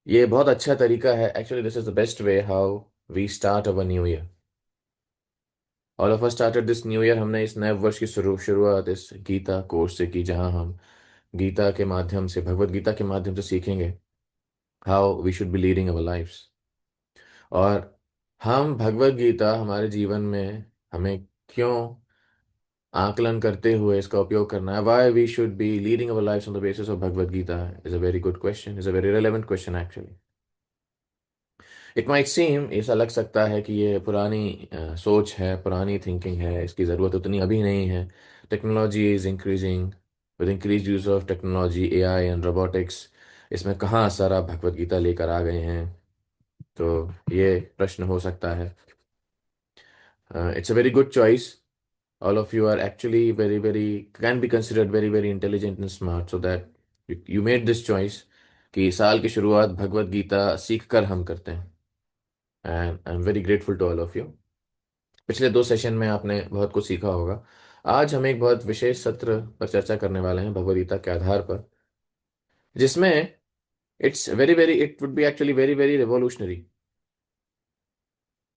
ये बहुत अच्छा तरीका है। Actually this is the best way how we start our new year. All of us started this new year. हमने इस नए वर्ष की शुरुआत इस गीता कोर्स से की, जहां हम गीता के माध्यम से, भगवत गीता के माध्यम से सीखेंगे how we should be leading our lives. और हम भगवत गीता हमारे जीवन में हमें क्यों आकलन करते हुए इसका उपयोग करना है, why we should be leading our lives on the basis of Bhagavad Gita, is a very good question, is a very relevant question actually. It might seem, ऐसा लग सकता है कि ये पुरानी सोच है, पुरानी थिंकिंग है, इसकी ज़रूरत उतनी अभी नहीं है। Technology is increasing, with increase use of technology, AI and robotics, इसमें कहाँ सारा भगवत गीता लेकर आ गए हैं। तो ये प्रश्न हो सकता है। It's a very good choice. All of you are actually very, very, can be considered very, very intelligent and smart, so that you made this choice कि साल की शुरुआत भगवत गीता सीख कर हम करते हैं। And I am very grateful to all of you. पिछले 2 सेशन में आपने बहुत कुछ सीखा होगा। आज हम एक बहुत विशेष सत्र पर चर्चा करने वाले हैं भगवत गीता के आधार पर, जिसमें it's very very, it would be actually very very revolutionary.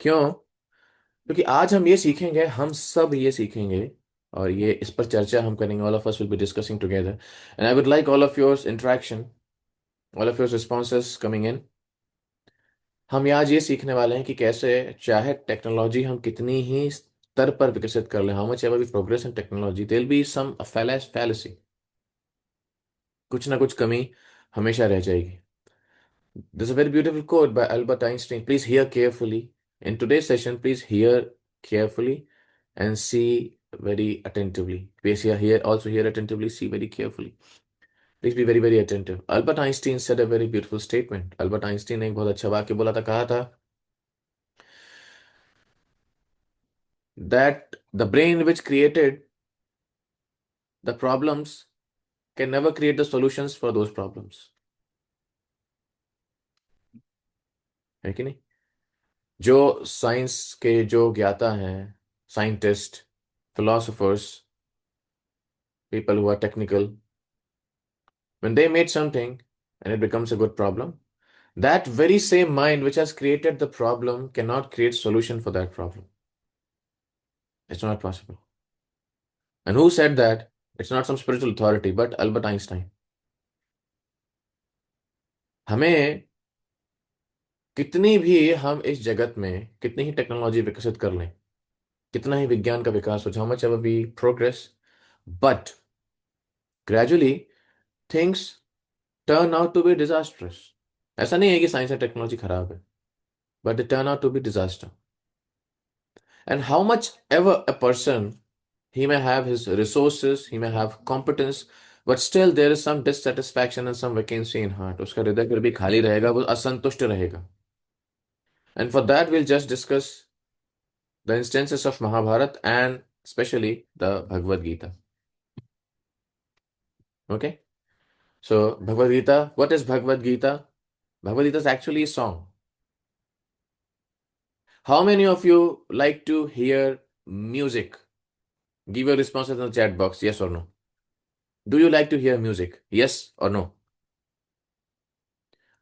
क्यों? क्योंकि आज हम ये सीखेंगे, हम सब ये सीखेंगे, और ये इस पर चर्चा हम करेंगे। All of us will be discussing together, and I would like all of yours interaction, all of yours responses coming in. हम आज ये सीखने वाले हैं कि कैसे, चाहे टेक्नोलॉजी हम कितनी ही स्तर पर विकसित कर लें, how much ever we progress in technology, there be some fallacy, कुछ ना कुछ कमी हमेशा रह जाएगी। There's a very beautiful quote by Albert Einstein. Please hear carefully. In today's session, please hear carefully and see very attentively. Please also hear attentively, see very carefully. Please be very, very attentive. Albert Einstein said a very beautiful statement. Albert Einstein ने एक बहुत अच्छा वाक्य बोला था, कहा था that the brain which created the problems can never create the solutions for those problems. है कि नहीं? जो साइंस के जो ज्ञाता हैं, scientist, philosophers, people who are technical, when they made something and it becomes a good problem, that very same mind which has created the problem cannot create solution for that problem. It's not possible. And who said that? It's not some spiritual authority, but Albert Einstein. हमें कितनी भी हम इस जगत में कितनी ही technology विकसित कर लें, कितना ही विज्ञान का विकास हो, how much ever we progress, but gradually things turn out to be disastrous. ऐसा नहीं है कि साइंस और टेक्नोलॉजी खराब है, but they turn out to be disaster. And how much ever a person, he may have his resources, he may have competence, but still there is some dissatisfaction and some vacancy in heart. उसका हृदय फिर भी खाली रहेगा, वो असंतुष्ट रहेगा. And for that we'll just discuss the instances of Mahabharata and especially the Bhagavad Gita. Okay? So Bhagavad Gita, what is Bhagavad Gita? Bhagavad Gita is actually a song. How many of you like to hear music? Give your responses in the chat box, yes or no. Do you like to hear music? Yes or no?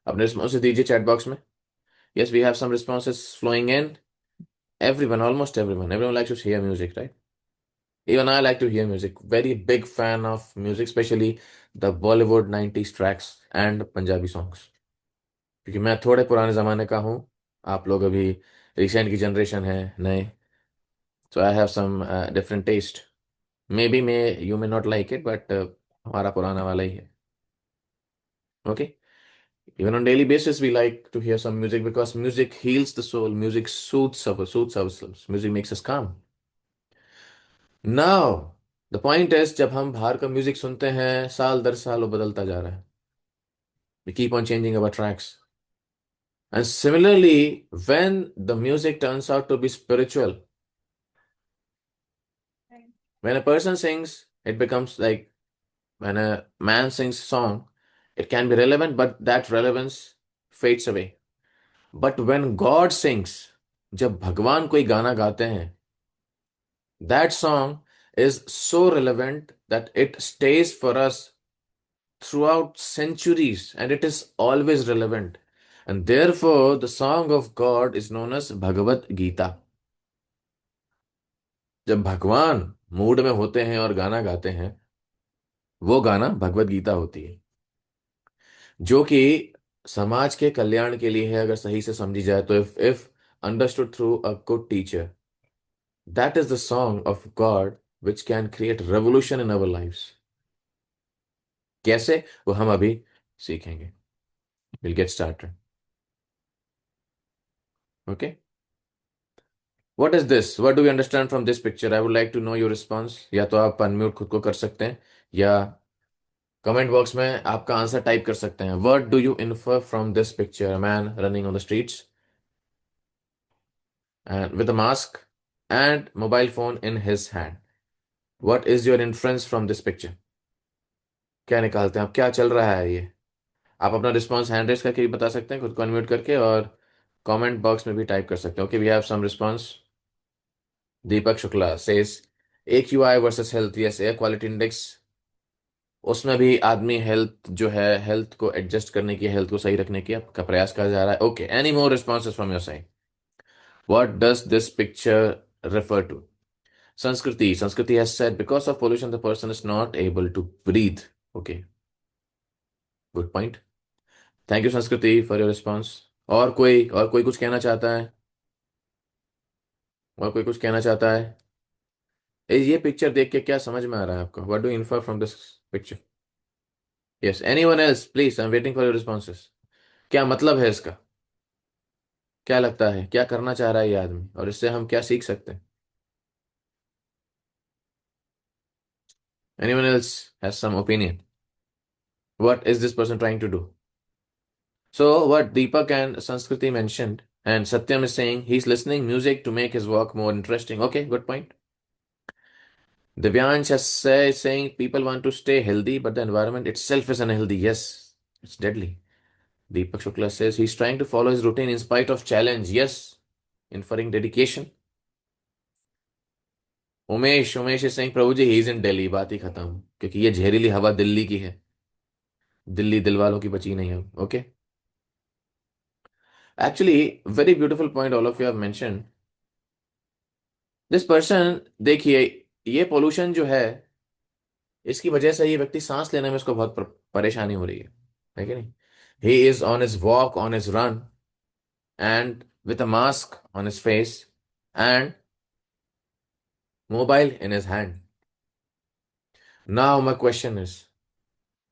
अपने responses दीजिए chat box में. Yes, we have some responses flowing in. Everyone, almost everyone likes to hear music, right? Even I like to hear music. Very big fan of music, especially the Bollywood 90s tracks and Punjabi songs. क्योंकि मैं थोड़े पुराने ज़माने का हूँ, आप लोग अभी रिसेंट की जनरेशन है, नए. So I have some different taste. Maybe you may not like it, but हमारा पुराना वाला ही है. Okay? Even on daily basis, we like to hear some music because music heals the soul. Music soothes ourselves. Music makes us calm. Now, the point is, जब हम बाहर का music सुनते हैं, साल दर साल वो बदलता जा रहा है. We keep on changing our tracks. And similarly, when the music turns out to be spiritual, when a person sings, it becomes like when a man sings a song, it can be relevant, but that relevance fades away. But when God sings, जब भगवान कोई गाना गाते हैं, that song is so relevant that it stays for us throughout centuries and it is always relevant. And therefore, the song of God is known as Bhagavad Gita. जब भगवान mood में होते हैं और गाना गाते हैं, वो गाना भगवत गीता होती है, जो कि समाज के कल्याण के लिए है अगर सही से समझी जाए तो। If understood through a good teacher, that is the song of God which can create revolution in our lives. कैसे, वो हम अभी सीखेंगे। Will get started. Okay, what is this, what do you understand from this picture? I would like to know your response. या तो आप unmute खुद को कर सकते हैं, या कमेंट बॉक्स में आपका आंसर टाइप कर सकते हैं। What do you infer from this picture? A man running on the streets and with a mask and mobile phone in his hand. What is your inference from this picture? क्या निकालते हैं आप, क्या चल रहा है ये? आप अपना रिस्पॉन्स हैंड रेस करके भी बता सकते हैं, खुद को अनम्यूट करके, और कमेंट बॉक्स में भी टाइप कर सकते हैं। Okay, we have some response. Deepak Shukla says AQI versus health. Yes, air quality index, उसमें भी आदमी हेल्थ जो है, हेल्थ को एडजस्ट करने की, हेल्थ को सही रखने की आपका प्रयास करा जा रहा है। Okay, any more responses from your side? What does this picture refer to? Sanskriti. Sanskriti has said because of pollution, the person is not able to breathe. Okay, good point. Thank you, Sanskriti, for your response. और कोई कुछ कहना चाहता है? और कोई कुछ कहना चाहता है? ये पिक्चर देख के क्या समझ में आ रहा है आपको? What do you infer from this picture? Yes, anyone else, please, I'm waiting for your responses. क्या मतलब है इसका? क्या लगता है, क्या करना चाह रहा है ये आदमी, और इससे हम क्या सीख सकते हैं? Anyone else has some opinion? What is this person trying to do? So what Deepak and Sanskriti mentioned, and Satyam is saying he's listening music to make his work more interesting. Okay, good point. Divyansh is saying people want to stay healthy, but the environment itself is unhealthy. Yes, it's deadly. Deepak Shukla says he's trying to follow his routine in spite of challenge. Yes, inferring dedication. Umesh is saying Prabhu ji he is in Delhi. बात ही खत्म, क्योंकि ये जहरीली हवा दिल्ली की है। दिल्ली दिल वालों की बची नहीं है। Okay, actually very beautiful point all of you have mention. This person, देखिए, ये पोल्यूशन जो है, इसकी वजह से ये व्यक्ति सांस लेने में इसको बहुत परेशानी हो रही है कि नहीं? He is on his walk, on his run, and with a mask on his face and mobile in his hand. Now my question is,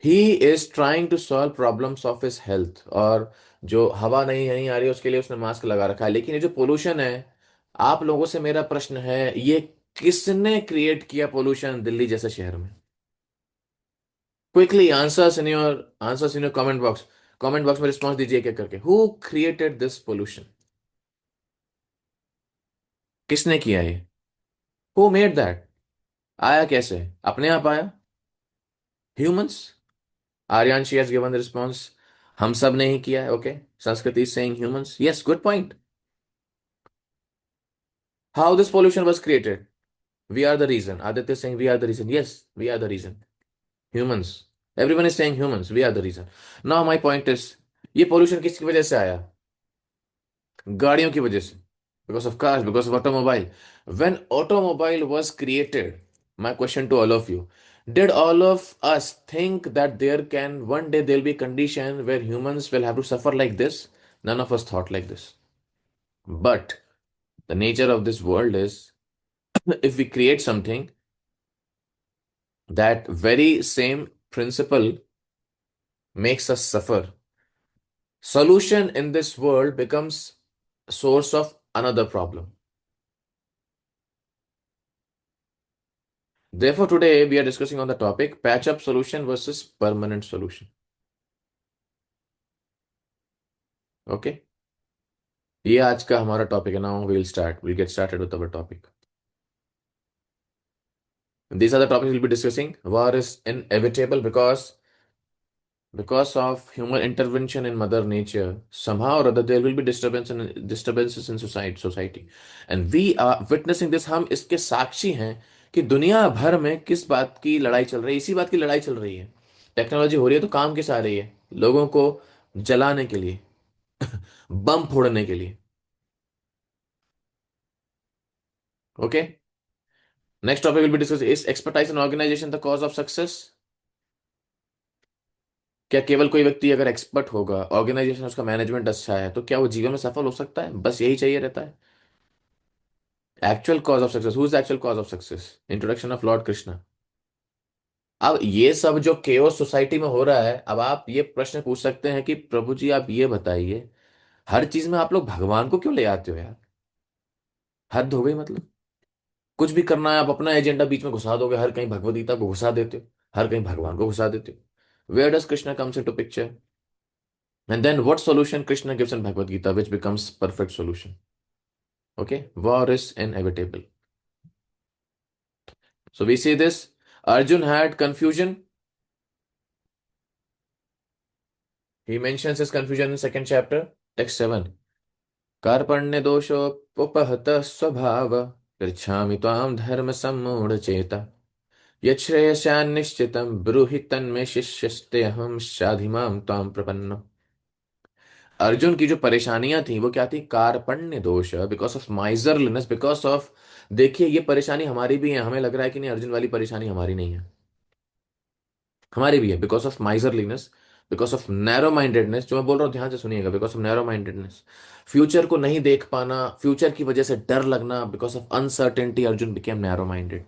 he is trying to solve problems of his health, और जो हवा नहीं नहीं आ रही है उसके लिए उसने मास्क लगा रखा है। लेकिन ये जो पोल्यूशन है, आप लोगों से मेरा प्रश्न है, ये किसने क्रिएट किया पोल्यूशन दिल्ली जैसे शहर में? Quickly answers in your comment box में रिस्पॉन्स दीजिए एक एक करके। Who created this pollution? किसने किया ये? Who made that? आया कैसे, अपने आप आया? Humans? Aryanshi has given the response, हम सब ने ही किया है। Okay, Sanskriti saying humans. Yes, good point. How this pollution was created? We are the reason. Aditya Singh, we are the reason. Yes, we are the reason. Humans, everyone is saying humans, we are the reason. Now my point is, ये pollution किसकी वजह से आया? गाड़ियों की वजह से, because of cars, because of automobile. When automobile was created, my question to all of you, did all of us think that there can one day there'll be a condition where humans will have to suffer like this? None of us thought like this. But the nature of this world is, if we create something, that very same principle makes us suffer. Solution in this world becomes source of another problem. Therefore, today we are discussing on the topic patch up solution versus permanent solution. Okay? ये आज का हमारा topic है। Now we'll get started with our topic. These are the topics we'll be discussing. War is inevitable because of human intervention in mother nature. Somehow or other there will be disturbances in society, and we are witnessing this. हम इसके साक्षी हैं कि दुनिया भर में किस बात की लड़ाई चल रही है। इसी बात की लड़ाई चल रही है। टेक्नोलॉजी हो रही है तो काम किस आ रही है? लोगों को जलाने के लिए। बम फोड़ने के लिए। Okay. Next topic will be discuss, is expertise in organisation the cause of success? क्या केवल कोई व्यक्ति अगर एक्सपर्ट होगा, ऑर्गेनाइजेशन उसका मैनेजमेंट अच्छा है, तो क्या वो जीवन में सफल हो सकता है? बस यही चाहिए रहता है। Actual cause of success, who is the actual cause of success? Introduction of Lord Krishna. अब ये सब जो केओस सोसाइटी में हो रहा है, अब आप ये प्रश्न पूछ सकते हैं कि प्रभु जी आप ये बताइए, हर चीज में आप लोग भगवान को क्यों ले आते हो यार? हद हो गई मतलब। कुछ भी करना है आप अपना एजेंडा बीच में घुसा दोगे, हर कहीं भगवद गीता को घुसा देते हो, हर कहीं भगवान को घुसा देते हो। Where does Krishna comes into picture? And then what solution Krishna gives in Bhagavad Gita which becomes perfect solution? Okay, war is inevitable. So we see this. Arjun had confusion. He mentions his confusion in second chapter, text 7. कार्पण्य दोषोपहत स्वभाव पृच्छामि त्वां धर्म सम्मूढ़ चेता यच्छ्रेयस्यान्निश्चितं ब्रूहि तन्मे शिष्यस्ते अहम शाधिमां त्वां प्रपन्नो। अर्जुन की जो परेशानियां थी वो क्या थी? कार्पण्य दोष, because of miserliness, because of, देखिए ये परेशानी हमारी भी है, हमें लग रहा है कि नहीं अर्जुन वाली परेशानी हमारी नहीं है, हमारी भी है। Because of miserliness, because of narrow mindedness, जो मैं बोल रहा हूँ ध्यान से सुनिएगा, because of narrow mindedness, future को नहीं देख पाना, फ्यूचर की वजह से डर लगना, because of uncertainty Arjun became narrow minded.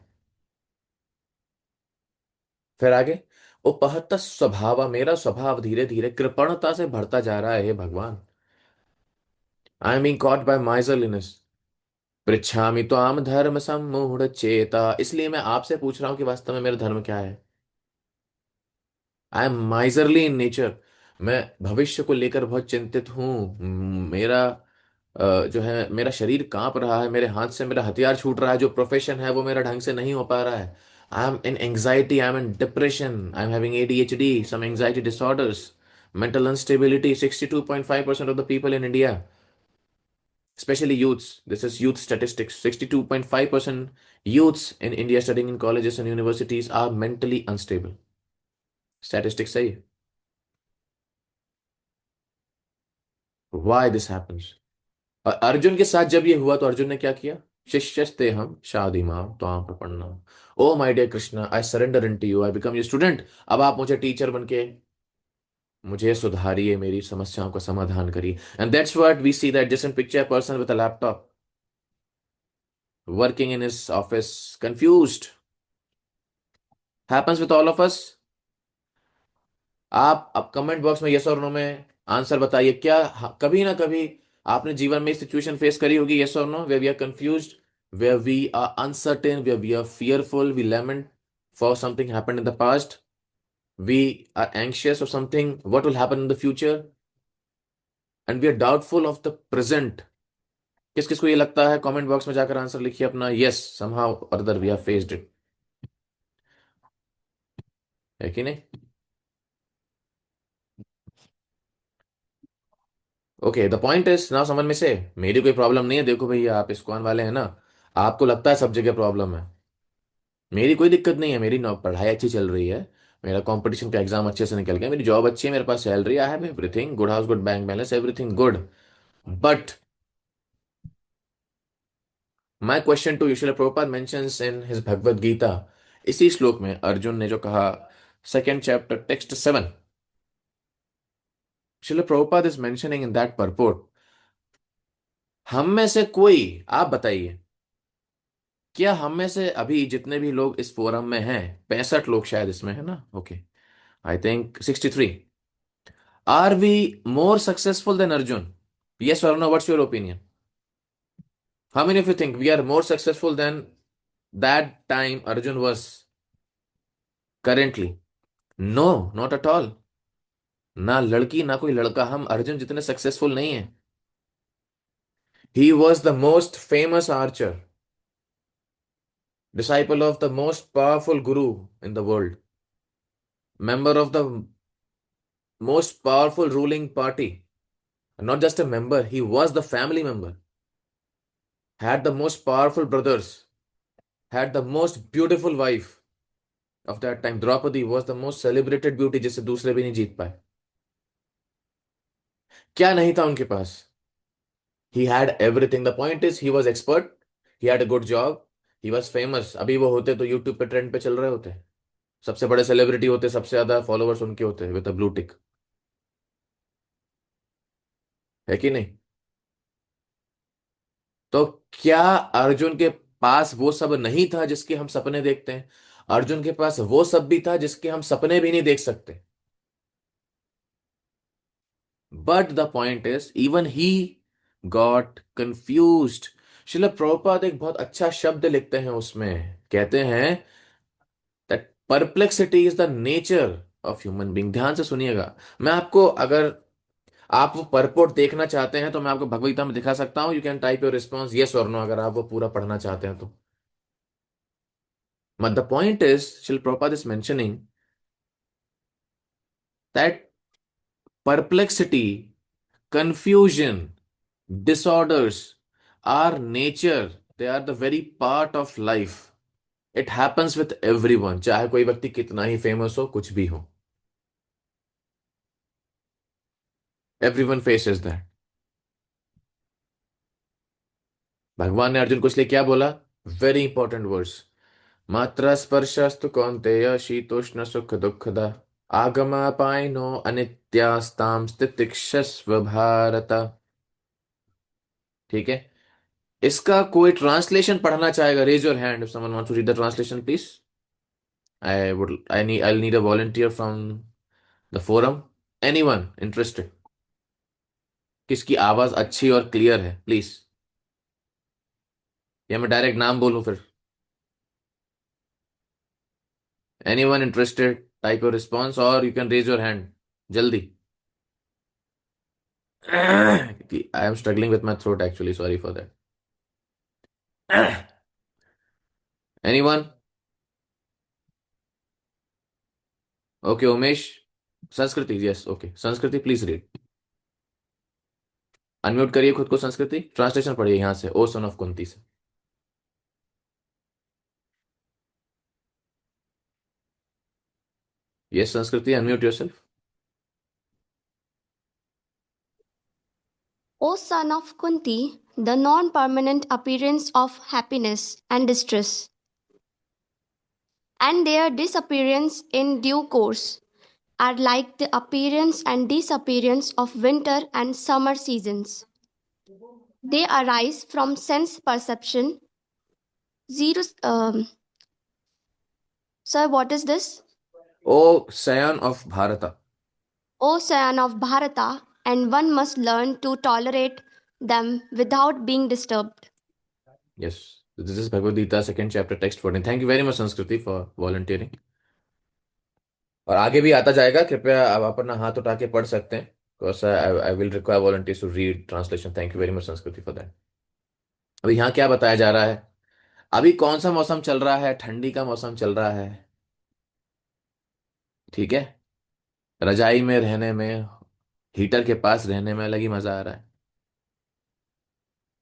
फिर आगे, उपहत स्वभाव, मेरा स्वभाव धीरे धीरे कृपणता से बढ़ता जा रहा है हे भगवान। I am being caught by miserliness. पृच्छामि त्वाम धर्म सम्मूढ़ चेता, इसलिए मैं आपसे पूछ रहा हूं कि वास्तव में मेरा धर्म क्या है। I M miserly in nature. मैं भविष्य को लेकर बहुत चिंतित हूँ। मेरा जो है, मेरा शरीर कांप रहा है, मेरे हाथ से मेरा हथियार छूट रहा है, जो प्रोफेशन है वो मेरा ढंग से नहीं हो पा रहा है। I am in anxiety, I am in depression, I am having ADHD, some anxiety disorders, mental instability. 62.5% of the people in India, especially youths, this is youth statistics, 62.5% youths in India studying in colleges and universities are mentally unstable. Statistics सही है। Why this happens? और अर्जुन के साथ जब ये हुआ तो अर्जुन ने क्या किया? शिष्यस्ते हम शादी माम त्वां प्रपन्नम। O my dear Krishna, I surrender into you, I become your student. अब आप मुझे टीचर बन के मुझे सुधारिए, मेरी समस्याओं का समाधान करिए। And that's what we see, that just in picture person with a laptop working in his office confused, happens with all of us। आप अब कमेंट बॉक्स में यस और नो में आंसर बताइए, क्या कभी ना कभी आपने जीवन में सिचुएशन फेस करी होगी, यस और no, where we are confused, where we are uncertain, where we are fearful, we lament for something happened in the past, we are anxious of something what will happen in the future, and we are doubtful of the present. किस किस को ये लगता है? Comment box में जाकर answer लिखिए अपना, यस समहाउ और other we have faced it, है कि नहीं? Okay, the point is now समझ में से, मेरी कोई प्रॉब्लम नहीं है। देखो भैया, आप इस्कॉन वाले हैं ना, आपको लगता है सब जगह प्रॉब्लम है, मेरी कोई दिक्कत नहीं है। मेरी पढ़ाई अच्छी चल रही है, मेरा कंपटीशन का एग्जाम अच्छे से निकल गया, मेरी जॉब अच्छी है, मेरे पास salary, I have everything, good house, good bank balance, everything good. But my question to you, Srila Prabhupada mentions in his Bhagavad Gita, इसी श्लोक में अर्जुन ने जो कहा, second chapter text 7, Srila Prabhupada is mentioning in that purport, हम में से कोई, आप बताइए, क्या हम में से अभी जितने भी लोग इस फोरम में हैं, 65 लोग शायद इसमें है ना, okay, I think 63, are we more successful then Arjun? Yes और no, what's your opinion? How many of you think we are more successful then that time Arjun was currently? No, not at all. ना लड़की ना कोई लड़का, हम अर्जुन जितने successful नहीं है। He was the most famous Archer, disciple of the most powerful guru in the world, member of the most powerful ruling party, not just a member, he was the family member, had the most powerful brothers, had the most beautiful wife of that time. Draupadi was the most celebrated beauty जिसे दूसरे भी नहीं जीत पाए। क्या नहीं था उनके पास? He had everything. The point is he was expert, he had a good job, he was famous. अभी वो होते तो यूट्यूब पे ट्रेंड पे चल रहे होते, सबसे बड़े सेलिब्रिटी होते, सबसे ज्यादा फॉलोअर्स उनके होते विद अ ब्लू टिक। है कि नहीं? तो क्या अर्जुन के पास वो सब नहीं था जिसके हम सपने देखते हैं? अर्जुन के पास वो सब भी था जिसके हम सपने भी नहीं देख सकते। But the point is even he got confused. शिला प्रभुपाद एक बहुत अच्छा शब्द लिखते हैं उसमें, कहते हैं that perplexity is the nature of human being. ध्यान से सुनिएगा। मैं आपको, अगर आप वो परपोर्ट देखना चाहते हैं तो मैं आपको भगवद गीता में दिखा सकता हूँ। You can type your response yes और नो, अगर आप वो पूरा पढ़ना चाहते हैं तो। But the point is, Srila Prabhupada is mentioning that perplexity, confusion, disorders are nature. They are the very part of life. It happens with everyone. चाहे कोई व्यक्ति कितना ही फेमस हो, कुछ भी हो, everyone faces that. भगवान ने अर्जुन को इसलिए क्या बोला? Very important words. मात्रा स्पर्शस्तु कौन्तेय शीतोष्ण सुख दुखदा आगमापायनो अनित्यास्तां स्थितिक्षस्व भारत। ठीक है? इसका कोई ट्रांसलेशन पढ़ना चाहेगा? Raise your hand if someone wants to read the translation please. I need a volunteer from the forum. Anyone interested? किसकी आवाज अच्छी और क्लियर है प्लीज? या मैं डायरेक्ट नाम बोलूं फिर? Anyone interested, type your response और you can raise your hand जल्दी। I am struggling with my throat actually, sorry for that. Anyone? Okay Umesh. Sanskriti, yes okay, Sanskriti please read. Unmute करिए खुद को। संस्कृति ट्रांसलेशन पढ़िए यहां से, ओ सन ऑफ कुंती से। यस संस्कृति, unmute yourself. O son of Kunti, the non permanent appearance of happiness and distress, and their disappearance in due course, are like the appearance and disappearance of winter and summer seasons. They arise from sense perception. Zero. Sir, what is this? ओ सयान of Bharat. Ocean of Bharata, and one must learn to tolerate them without being disturbed. Yes, this is Bhagavad Gita second chapter text 14। Thank you very much Sanskriti for volunteering. और आगे भी आता जाएगा, कृपया आप अपना हाथ उठा के पढ़ सकते हैं। Because I will require volunteers to read translation. Thank you very much Sanskriti for that. अभी यहाँ क्या बताया जा रहा है? अभी कौन सा मौसम चल रहा है? ठंडी का मौसम चल रहा है। ठीक है? रजाई में रहने में, हीटर के पास रहने में अलग ही मजा आ रहा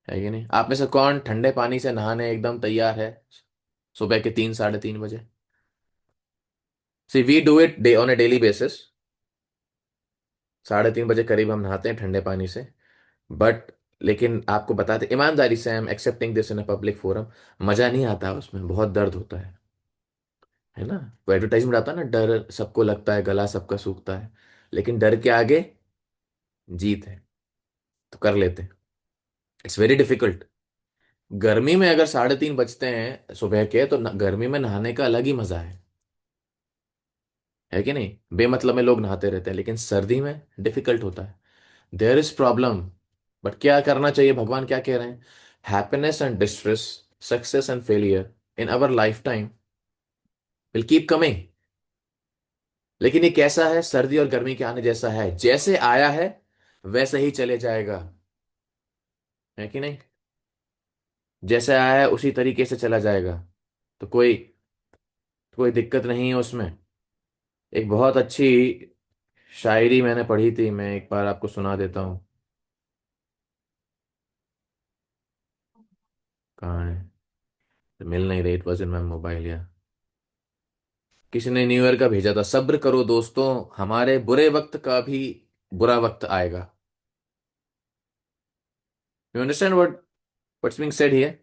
है कि नहीं? आप में से कौन ठंडे पानी से नहाने एकदम तैयार है सुबह के 3 साढ़े 3 बजे? See we do it day on a daily basis. 3:30 बजे करीब हम नहाते हैं ठंडे पानी से। बट लेकिन आपको बताते ईमानदारी से, I am accepting this in a public forum, मजा नहीं आता उसमें, बहुत दर्द होता है ना? वो एडवर्टाइजमेंट आता है ना, डर सबको लगता है गला सबका सूखता है, लेकिन डर के आगे जीत है, तो कर लेते हैं। It's very difficult. गर्मी में अगर 3:30 बजते हैं सुबह के तो गर्मी में नहाने का अलग ही मजा है कि नहीं? बेमतलब में लोग नहाते रहते हैं, लेकिन सर्दी में डिफिकल्ट होता है। There is problem. बट क्या करना चाहिए? भगवान क्या कह रहे हैं? Happiness and distress, success and failure in our life time will keep coming. लेकिन ये कैसा है? सर्दी और गर्मी के आने जैसा है, जैसे आया है वैसे ही चले जाएगा। है कि नहीं? जैसे आया है उसी तरीके से चला जाएगा। तो कोई कोई दिक्कत नहीं है उसमें। एक बहुत अच्छी शायरी मैंने पढ़ी थी, मैं एक बार आपको सुना देता हूँ। कहाँ है? मिल नहीं रही। It was in my mobile या किसी ने न्यू ईयर का भेजा था। सब्र करो दोस्तों, हमारे बुरे वक्त का भी बुरा वक्त आएगा। You understand what's being said here?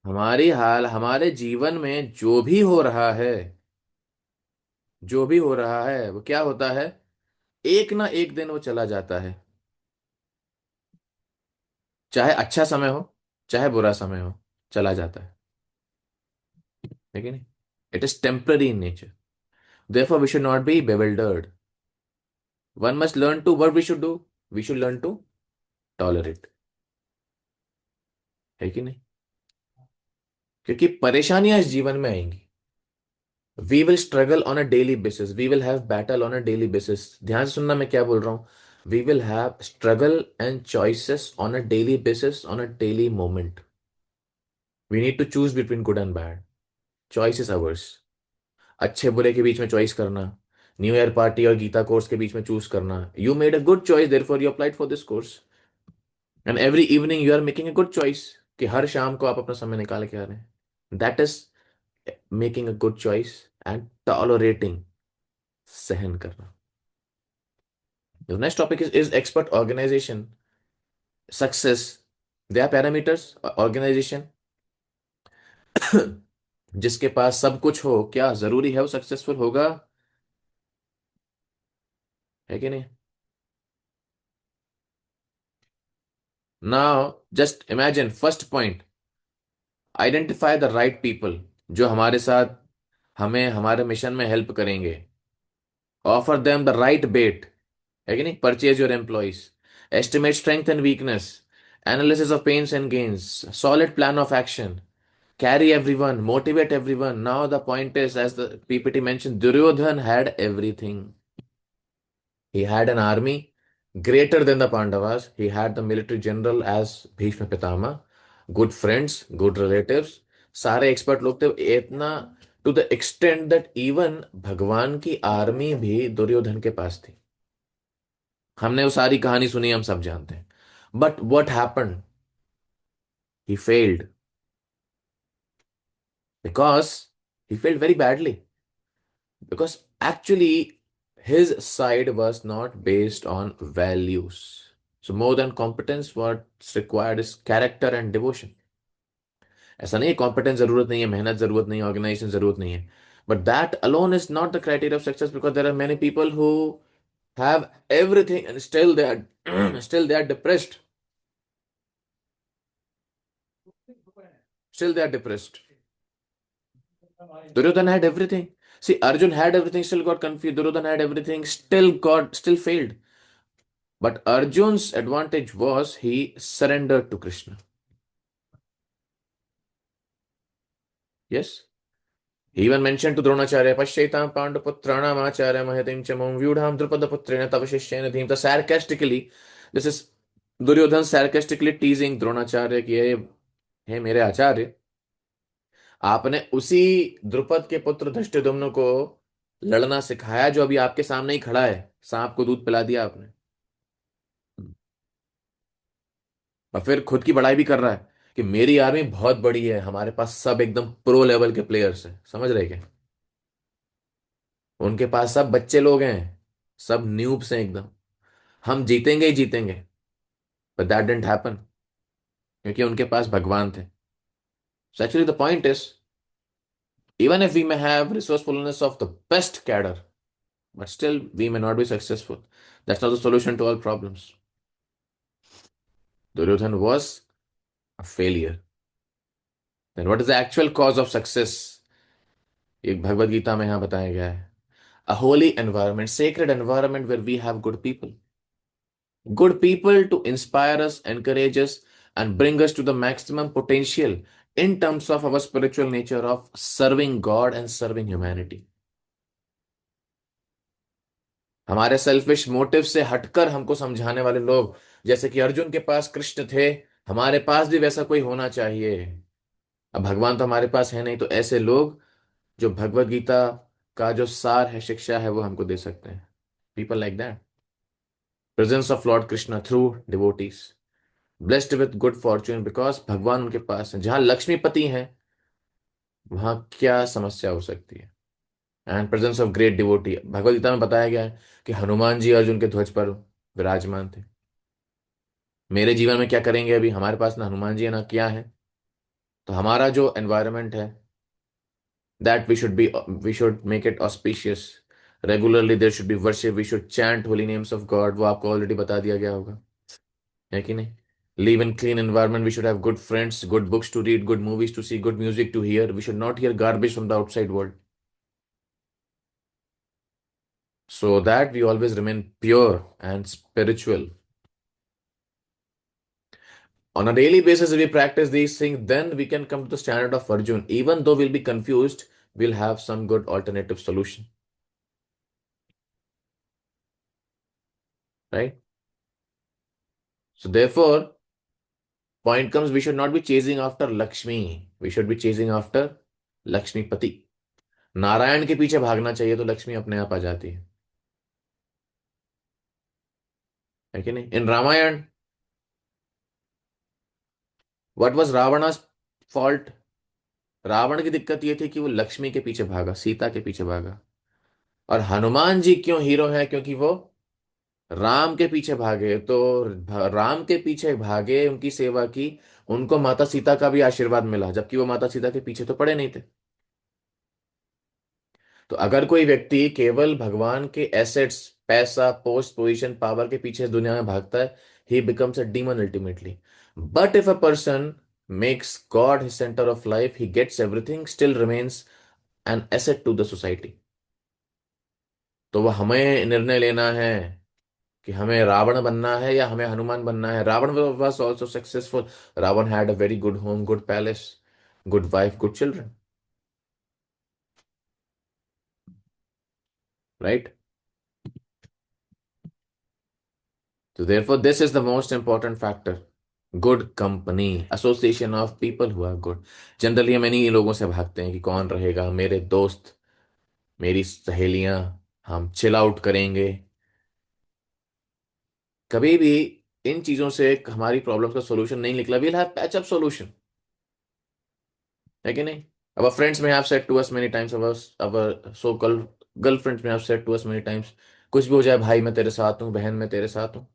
हमारी हाल, हमारे जीवन में जो भी हो रहा है, जो भी हो रहा है वो क्या होता है, एक ना एक दिन वो चला जाता है। चाहे अच्छा समय हो, चाहे बुरा समय हो, चला जाता है कि नहीं? It is temporary in nature. Therefore we should not be bewildered. One must learn to, what we should do, we should learn to tolerate, है कि नहीं? क्योंकि परेशानियां इस जीवन में आएंगी। We will struggle on a daily basis, we will have battle on a daily basis. ध्यान से सुनना मैं क्या बोल रहा हूं। We will have struggle and choices on a daily basis, on a daily moment. We need to choose between good and bad. Choice is ours. अच्छे बुरे के बीच में चॉइस करना, न्यू ईयर पार्टी और गीता कोर्स के बीच में चूज करना। You made a good choice, therefore you applied for this course. And every evening you are making a good choice, कि हर शाम को आप अपना समय निकाल के आ रहे हैं। That is making a good choice and tolerating, सहन करना। The next topic is expert organization, success. There are parameters, organization। जिसके पास सब कुछ हो, क्या जरूरी है वो सक्सेसफुल होगा? है कि नहीं? Now just imagine, first point, identify the right people, जो हमारे साथ, हमें हमारे मिशन में हेल्प करेंगे। Offer them the right bet, है कि नहीं? Purchase your employees, estimate strength and weakness, analysis of pains and gains, solid plan of action, carry everyone, motivate everyone. Now the point is, as the PPT mentioned, Duryodhan had everything. He had an army greater than the Pandavas. He had the military general as Bhishma Pitama, good friends, good relatives. सारे expert लोग थे इतना, to the extent that even भगवान की army भी दुर्योधन के पास थी। हमने वो सारी कहानी सुनी, हम सब जानते हैं। But what happened? He failed, because he failed very badly, because actually his side was not based on values. So more than competence, what's required is character and devotion. ऐसा नहीं है कॉम्पिटेंस जरूरत नहीं है, मेहनत जरूरत नहीं है, ऑर्गेनाइजेशन जरूरत नहीं है, but that alone is not the criteria of success, because there are many people who have everything and still they are still they are depressed, still they are depressed. Duryodhan had everything. See, Arjun had everything, still got confused. Duryodhan had everything, still failed. But Arjun's advantage was he surrendered to Krishna. Yes. He even mentioned to Dronacharya, Pashyaitam Pandaputrana Acharya Mahatim Chamam Vyudham Drupada Tava Shishyena Dhimta. Sarcastically, this is Duryodhan sarcastically teasing Dronacharya कि ये हे मेरे आचार्य, आपने उसी द्रुपद के पुत्र धृष्टद्युम्न को लड़ना सिखाया जो अभी आपके सामने ही खड़ा है, सांप को दूध पिला दिया आपने। और फिर खुद की बड़ाई भी कर रहा है कि मेरी आर्मी बहुत बड़ी है, हमारे पास सब एकदम प्रो लेवल के प्लेयर्स हैं। समझ रहे क्या? उनके पास सब बच्चे लोग हैं, सब न्यूब्स हैं एकदम। हम जीतेंगे ही जीतेंगे। बट दैट डिडंट हैपन, क्योंकि उनके पास भगवान थे। So actually the point is, even if we may have resourcefulness of the best cadre, but still we may not be successful. That's not the solution to all problems. Duryodhan was a failure. Then what is the actual cause of success? एक भगवत गीता में यहाँ बताया गया है, a holy environment, sacred environment where we have good people. Good people to inspire us, encourage us, and bring us to the maximum potential in terms of our spiritual nature of serving God and serving humanity. हमारे selfish motive से हटकर हमको समझाने वाले लोग, जैसे कि अर्जुन के पास कृष्ण थे, हमारे पास भी वैसा कोई होना चाहिए। अब भगवान तो हमारे पास है नहीं, तो ऐसे लोग जो भगवत गीता का जो सार है, शिक्षा है, वो हमको दे सकते हैं। People like that, presence of Lord Krishna through devotees, blessed with good Fortune, because भगवान उनके पास है। जहां लक्ष्मीपति हैं, वहां क्या समस्या हो सकती है? And presence of great devotee, Bhagavad Gita में बताया गया है कि हनुमान जी अर्जुन के ध्वज पर विराजमान थे। मेरे जीवन में क्या करेंगे, अभी हमारे पास ना हनुमान जी है ना क्या है। तो हमारा जो एनवायरनमेंट है, that we should make it auspicious. Regularly there should be worship, we should chant holy names of God, वो आपको ऑलरेडी बता दिया गया होगा, है कि नहीं। Live in clean environment, we should have good friends, good books to read, good movies to see, good music to hear. We should not hear garbage from the outside world, so that we always remain pure and spiritual. On a daily basis, if we practice these things, then we can come to the standard of Arjun. Even though we'll be confused, we'll have some good alternative solution, right? So therefore, point comes, we should not be chasing after Lakshmi. We should be chasing after Lakshmi Pati. Narayan के पीछे भागना चाहिए तो लक्ष्मी अपने आप आ जाती है कि नहीं। In Ramayana, what was Ravana's fault? Ravan की दिक्कत ये थी कि वो लक्ष्मी के पीछे भागा, सीता के पीछे भागा। और हनुमान जी क्यों हीरो हैं? क्योंकि वो राम के पीछे भागे, तो राम के पीछे भागे, उनकी सेवा की, उनको माता सीता का भी आशीर्वाद मिला, जबकि वो माता सीता के पीछे तो पड़े नहीं थे। तो अगर कोई व्यक्ति केवल भगवान के एसेट्स, पैसा, पोस्ट, पोजीशन, पावर के पीछे दुनिया में भागता है, he becomes a demon ultimately. But if a person makes God his centre of life, he gets everything, still remains an asset to the society. तो वह हमें निर्णय लेना है कि हमें रावण बनना है या हमें हनुमान बनना है। Ravan was also successful. Ravan had a very good home, good palace, good wife, good children, right. So therefore, this is the most important factor. Good company, association of people who are good. Generally हम इन्हीं लोगों से भागते हैं कि कौन रहेगा, मेरे दोस्त, मेरी सहेलियां, हम चिल आउट करेंगे। कभी भी इन चीजों से हमारी प्रॉब्लम्स का सॉल्यूशन नहीं निकला। We'll have patch up solution, है कि नहीं। our friends may have said to us many times, our so called girlfriends may have said to us many times, कुछ भी हो जाए भाई मैं तेरे साथ हूँ, बहन मैं तेरे साथ हूँ।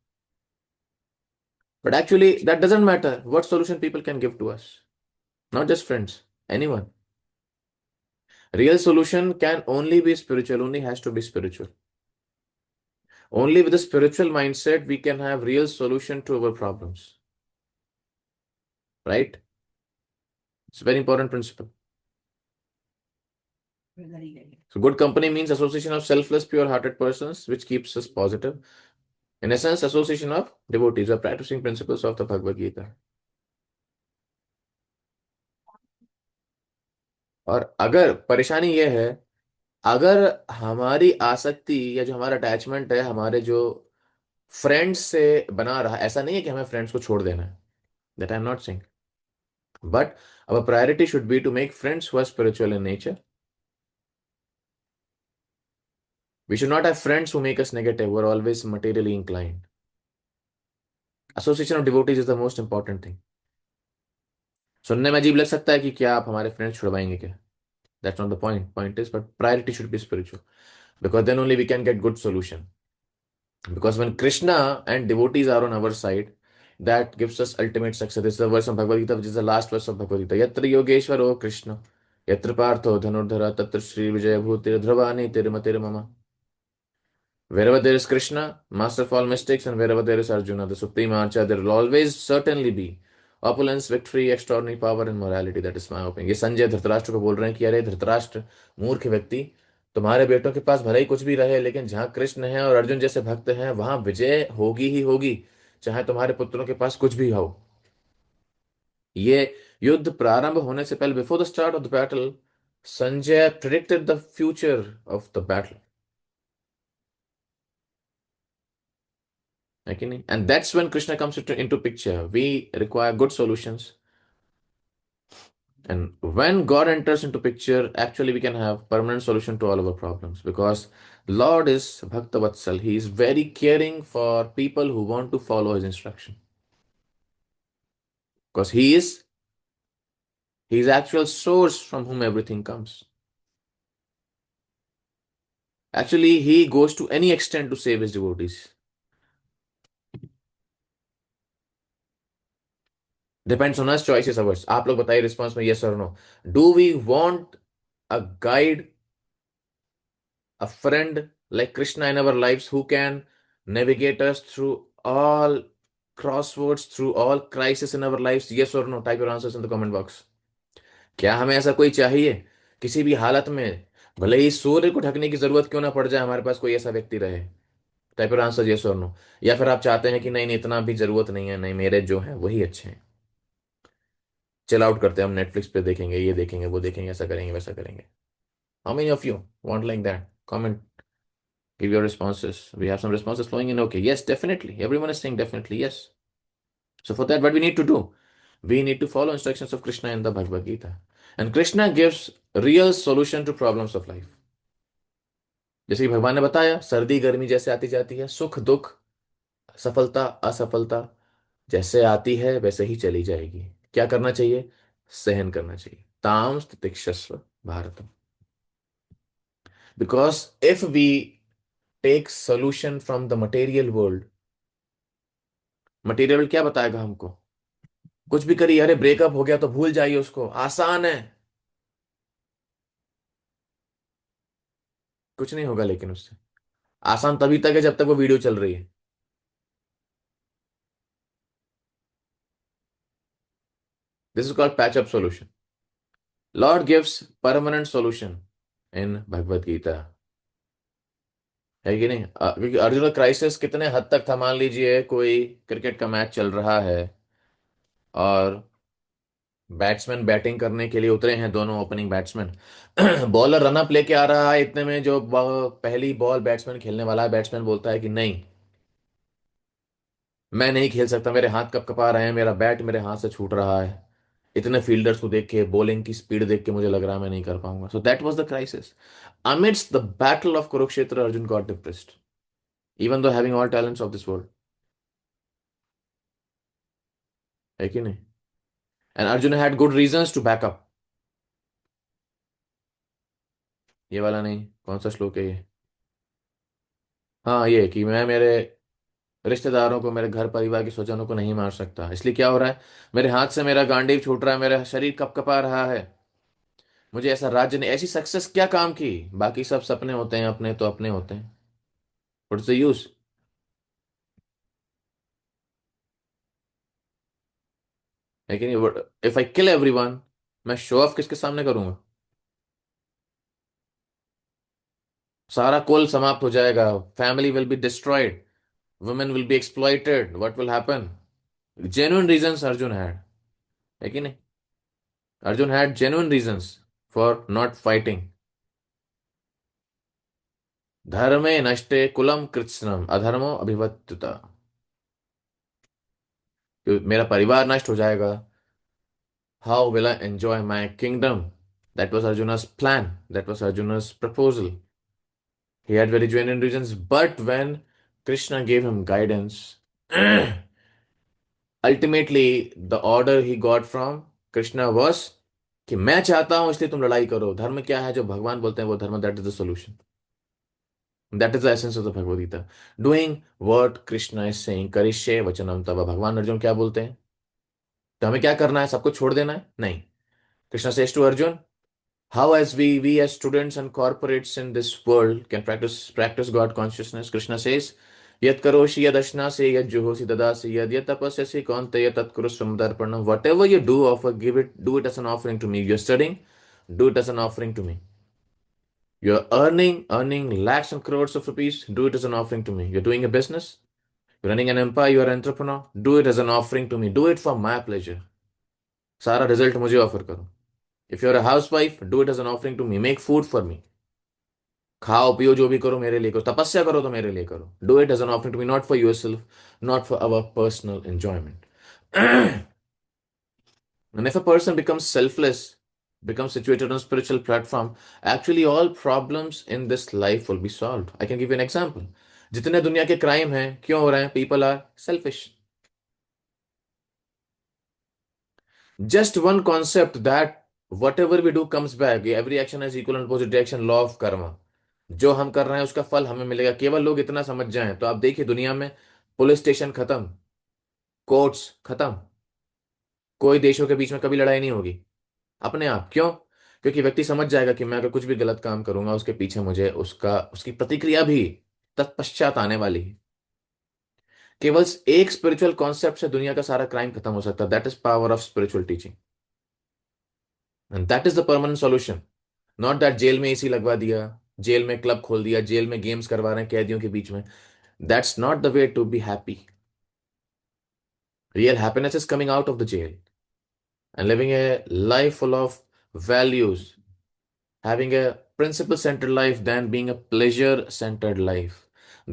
But actually, that doesn't matter what solution people can give to us. Not just friends, anyone. Real solution can only be spiritual, only has to be spiritual. Only with a spiritual mindset we can have real solution to our problems. Right? It's a very important principle. So good company means association of selfless, pure-hearted persons, which keeps us positive. In essence, association of devotees are practicing principles of the Bhagavad Gita. और अगर परेशानी यह है, अगर हमारी आसक्ति या जो हमारा अटैचमेंट है हमारे जो फ्रेंड्स से बना रहा, ऐसा नहीं है कि हमें फ्रेंड्स को छोड़ देना है, that I am not saying, but our priority should be to make friends who are spiritual in nature. We should not have friends who make us negative, who are always materially inclined. Association of devotees is the most important thing. सुनने में अजीब लग सकता है कि क्या आप हमारे फ्रेंड्स छुड़वाएंगे क्या? That's not the point. Point is, but priority should be spiritual, because then only we can get good solution. Because when Krishna and devotees are on our side, that gives us ultimate success. This is the verse of Bhagavad Gita, which is the last verse of Bhagavad Gita. Yatra Yogeshwaro Krishna, Yatra Partho Dhanurdhara, Tatra Shri Vijaya Bhutir Dhravani Tirmatir Mama. Wherever there is Krishna, master of all mystics, and wherever there is Arjuna, the supreme archer, there will always certainly be opulence, victory, extraordinary power and morality. That is my opinion. ये संजय धृतराष्ट्र को बोल रहे हैं कि अरे धृतराष्ट्र, मूर्ख व्यक्ति, तुम्हारे बेटों के पास भले ही कुछ भी रहे, लेकिन जहां कृष्ण है और अर्जुन जैसे भक्त हैं वहां विजय होगी ही होगी, चाहे तुम्हारे पुत्रों के पास कुछ भी हो। ये युद्ध प्रारंभ होने से पहले, before the start of the battle, Sanjay predicted the future of the battle, है कि नहीं। And that's when Krishna comes into picture. We require good solutions, and when God enters into picture, actually we can have permanent solution to all our problems, because Lord is Bhakta Vatsal. He is very caring for people who want to follow his instruction, because he is actual source from whom everything comes. Actually, he goes to any extent to save his devotees. Depends on us, choice is ours. आप लोग बताइए response में, yes और no. Do we want a guide, a friend like Krishna in our lives who can navigate us through all crosswords, through all crisis in our lives? Yes or no? Type your answers in the comment box. क्या हमें ऐसा कोई चाहिए किसी भी हालत में, भले ही सूर्य को ढकने की जरूरत क्यों ना पड़ जाए, हमारे पास कोई ऐसा व्यक्ति रहे? टाइप योर आंसर यस और नो। या फिर आप चाहते हैं कि नहीं नहीं, इतना भी जरूरत नहीं है, नहीं मेरे जो है वही अच्छे हैं, चिल आउट करते हैं, हम नेटफ्लिक्स पे देखेंगे, ये देखेंगे, वो देखेंगे, ऐसा करेंगे, वैसा करेंगे? How many of you want like that? Comment, give your responses. We have some responses flowing in. Okay, yes, definitely. Everyone is saying definitely yes. So for that, what we need to do? We need to follow instructions of Krishna in the Bhagavad Gita. And Krishna gives real solution to problems of life. जैसे कि भगवान ने बताया, सर्दी गर्मी जैसे आती जाती है, सुख दुख सफलता असफलता जैसे आती है वैसे ही चली जाएगी। क्या करना चाहिए? सहन करना चाहिए। ताम तितिक्षस्व भारतम। Because if we take solution from the material world, material क्या बताएगा हमको? कुछ भी करिए, अरे ब्रेकअप हो गया तो भूल जाइए उसको, आसान है। कुछ नहीं होगा लेकिन उससे। आसान तभी तक है जब तक वो वीडियो चल रही है। This is called patch up solution. Lord gives permanent solution in Bhagavad Gita. है कि नहीं? क्योंकि अर्जुन क्राइसिस कितने हद तक था, मान लीजिए कोई क्रिकेट का मैच चल रहा है और बैट्समैन बैटिंग करने के लिए उतरे हैं, दोनों ओपनिंग बैट्समैन। बॉलर रनअप लेके आ रहा है, इतने में जो पहली बॉल बैट्समैन खेलने वाला है, बैट्समैन बोलता है कि नहीं, मैं नहीं खेल सकता, मेरे हाथ कब कपा रहे हैं, मेरा बैट मेरे हाथ से छूट रहा है, इतने फील्डर्स को देख के, बॉलिंग की स्पीड देख के मुझे लग रहा है मैं नहीं कर पाऊंगा। So that was the crisis. Amidst the battle of Kurukshetra Arjun got depressed, even though having all talents of this world. है कि नहीं? And Arjun had good reasons to back up. ये वाला नहीं, कौन सा श्लोक है ये? हाँ, ये कि मैं मेरे रिश्तेदारों को, मेरे घर परिवार के स्वजनों को नहीं मार सकता, इसलिए क्या हो रहा है, मेरे हाथ से मेरा गांडीव छूट रहा है, मेरा शरीर कप कपा रहा है। मुझे ऐसा राज्य ने, ऐसी सक्सेस क्या काम की? बाकी सब सपने होते हैं, अपने तो अपने होते हैं। What's the use? लेकिन इफ आई किल एवरीवन, मैं शो ऑफ किसके सामने करूंगा? सारा कुल समाप्त हो जाएगा, family will be destroyed, women will be exploited, what will happen? Genuine reasons Arjun had, है कि नहीं? Arjun had genuine reasons for not fighting. धर्मे नष्टे कुलम कृत्स्नम अधर्मो अभिवत्युता। मेरा परिवार नष्ट हो जाएगा, how will I enjoy my kingdom? That was Arjun's plan, that was Arjun's proposal. He had very genuine reasons, but when Krishna gave him guidance, ultimately the order he got from Krishna was कि मैं चाहता हूं इसलिए तुम लड़ाई करो। धर्म क्या है? जो भगवान बोलते हैं वो dharma, that is the solution. That is the essence of the Bhagavad Gita. Doing what Krishna is saying, करिष्ये वचनम तव। भगवान अर्जुन क्या बोलते हैं? तो हमें क्या करना है? सब कुछ छोड़ देना है? नहीं। Krishna says to Arjun, how as we as students and corporates in this world can practice God consciousness? Krishna says, yat karoshi yad ashnasi yad juhosi dadasi yad yat tapasyasi kaunteya tat kuru samdarpanam. Whatever you do, offer, give it, do it as an offering to me. You're studying, do it as an offering to me. You're earning lakhs and crores of rupees, do it as an offering to me. You're doing a business, you're running an empire, you're an entrepreneur, do it as an offering to me. Do it for my pleasure. सारा result मुझे offer करो। If you are a housewife, do it as an offering to me, make food for me. खाओ पियो जो भी करो मेरे लिए करो, तपस्या करो तो मेरे लिए करो। Do it as an offering to me, not for yourself, not for our personal enjoyment. And if a person becomes selfless, becomes situated on a spiritual platform, actually all problems in this life will be solved. I can give you an example. जितने दुनिया के crime हैं क्यों हो रहे हैं? People are selfish. Just one concept that whatever we do comes back. Every action has equal and opposite reaction. Law of karma. जो हम कर रहे हैं उसका फल हमें मिलेगा। केवल लोग इतना समझ जाएं तो आप देखिए दुनिया में पुलिस स्टेशन खत्म, कोर्ट्स खत्म, कोई देशों के बीच में कभी लड़ाई नहीं होगी, अपने आप। क्यों? क्योंकि व्यक्ति समझ जाएगा कि मैं अगर कुछ भी गलत काम करूंगा, उसके पीछे मुझे उसका उसकी प्रतिक्रिया भी तत्पश्चात आने वाली है। केवल एक स्पिरिचुअल कॉन्सेप्ट से दुनिया का सारा क्राइम खत्म हो सकता है, that is power of spiritual teaching, and that is the permanent solution. Not that jail में एसी लगवा दिया, जेल में क्लब खोल दिया, जेल में गेम्स करवा रहे हैं कैदियों के बीच में। That's not the way to be happy. Real happiness is coming out of the jail and living a life full of values, having a principle centered life than being a pleasure centered life.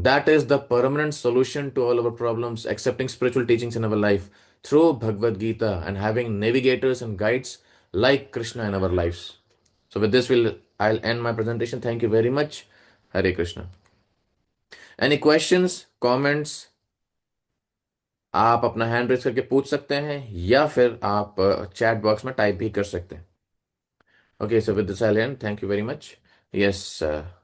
That is the permanent solution to all our problems, accepting spiritual teachings in our life through Bhagavad Gita and having navigators and guides like Krishna in our lives. So with this I'll end my presentation. Thank you very much. Hare Krishna. Any questions, comments? आप अपना hand raise करके पूछ सकते हैं या फिर आप chat box में टाइप भी कर सकते हैं। Okay, so with this, I'll end. Thank you very much. Yes,